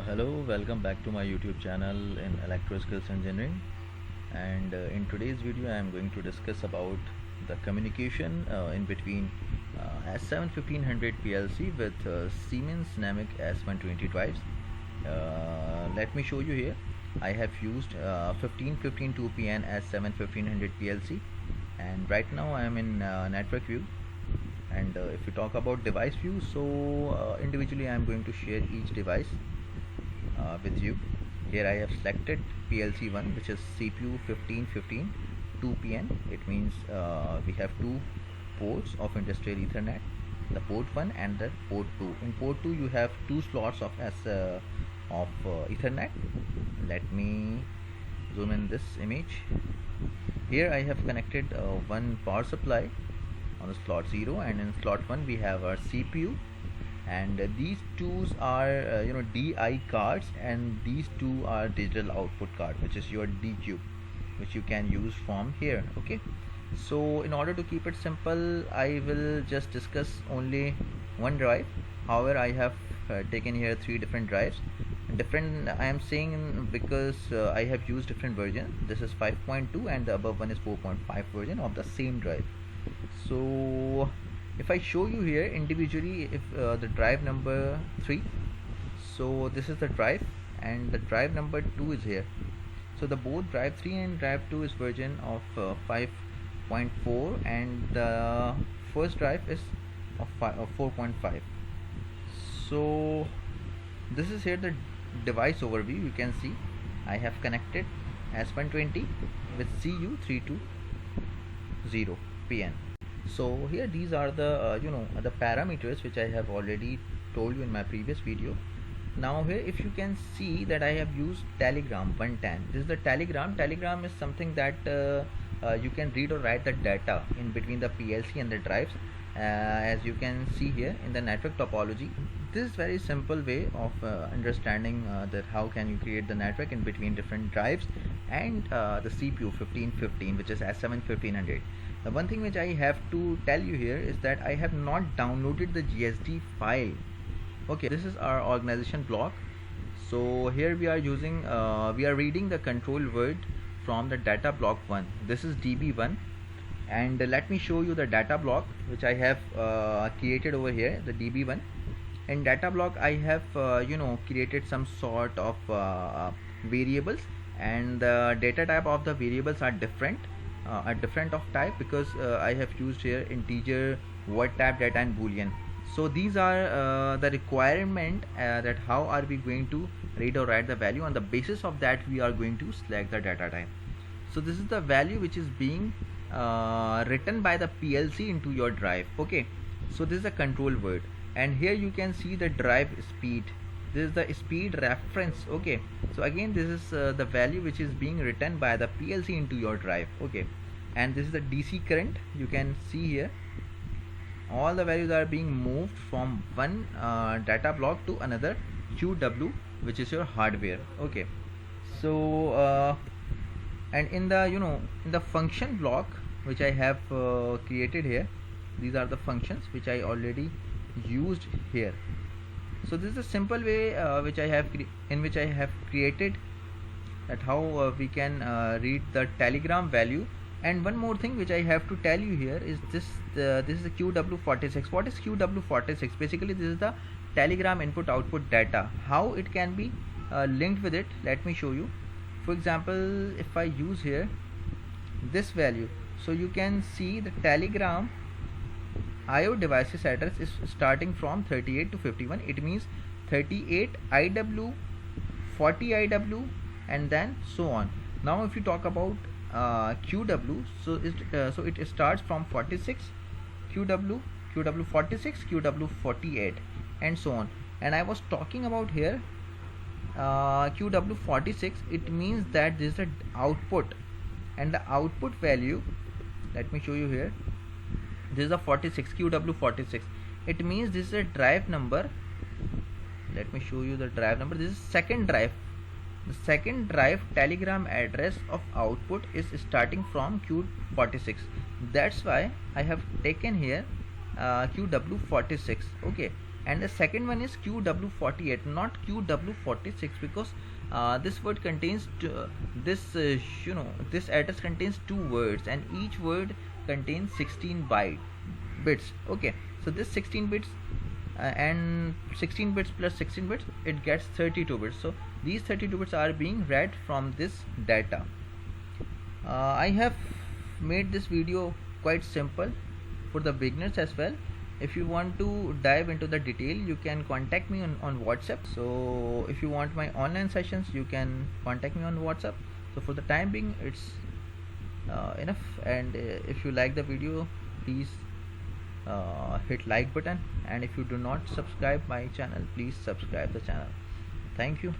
Hello, welcome back to my YouTube channel in Electro Skills Engineering. And in today's video I am going to discuss about the communication in between S7-1500 PLC with Siemens Sinamic S120 drives. Let me show you here. I have used 1515 2PN S7-1500 PLC, and right now I am in network view. And if we talk about device view, so individually I am going to share each device with you. Here I have selected PLC 1, which is CPU 1515 2PN. It means we have two ports of industrial Ethernet, the port 1 and the port 2. In port 2 you have two slots of Ethernet. Let me zoom in this image. Here I have connected one power supply on the slot 0, and in slot 1 we have our CPU, and these two are DI cards, and these two are digital output card, which is your DQ, which you can use from here. Okay, so in order to keep it simple, I will just discuss only one drive. However, I have taken here three different drives. Different, I am saying, because I have used different versions. This is 5.2 and the above one is 4.5 version of the same drive. So if I show you here individually, if the drive number 3, so this is the drive, and the drive number 2 is here. So the both drive 3 and drive 2 is version of 5.4, and the first drive is of 4.5. so this is here the device overview. You can see I have connected S120 with CU320 PN. So here these are the the parameters which I have already told you in my previous video. Now here, if you can see that I have used Telegram 110. This is the Telegram. Telegram is something that you can read or write the data in between the PLC and the drives, as you can see here in the network topology. This is very simple way of understanding that how can you create the network in between different drives and the CPU 1515, which is S7-1500. The one thing which I have to tell you here is that I have not downloaded the GSD file. Okay, this is our organization block. So here we are using we are reading the control word from the data block 1. This is DB1, and let me show you the data block which I have created over here, the DB1. In data block I have created some sort of variables, and the data type of the variables are different of type, because I have used here integer, word type, data, and boolean. So these are the requirement that how are we going to read or write the value. On the basis of that we are going to select the data type. So this is the value which is being written by the PLC into your drive. Okay, so this is a control word, and here you can see the drive speed. This is the speed reference. Okay, so again this is the value which is being written by the PLC into your drive. Okay, and this is the DC current. You can see here all the values are being moved from one data block to another QW, which is your hardware. Okay, so and in the in the function block which I have created here, these are the functions which I already used here. So this is a simple way which I have created that how we can read the Telegram value. And one more thing which I have to tell you here is this is the QW46. What is QW46? Basically this is the Telegram input output data. How it can be linked with it, let me show you. For example, if I use here this value, so you can see the Telegram IO devices address is starting from 38 to 51. It means 38 IW, 40 IW, and then so on. Now if you talk about QW, so it starts from 46 QW, QW46, QW48, and so on. And I was talking about here QW46. It means that this is the output, and the output value, let me show you here. This is the 46, QW46. It means this is a drive number. Let me show you the drive number. This is second drive. The second drive Telegram address of output is starting from Q46. That's why I have taken here QW46. Okay, and the second one is QW48, not QW46, because this word contains this address contains two words, and each word contains 16 bits. Okay, so this 16 bits and 16 bits plus 16 bits, it gets 32 bits. So these 32 bits are being read from this data. I have made this video quite simple for the beginners as well. If you want to dive into the detail, you can contact me on WhatsApp. So if you want my online sessions, you can contact me on WhatsApp. So for the time being, it's enough. And if you like the video, please hit like button, and if you do not subscribe my channel, please subscribe the channel. Thank you.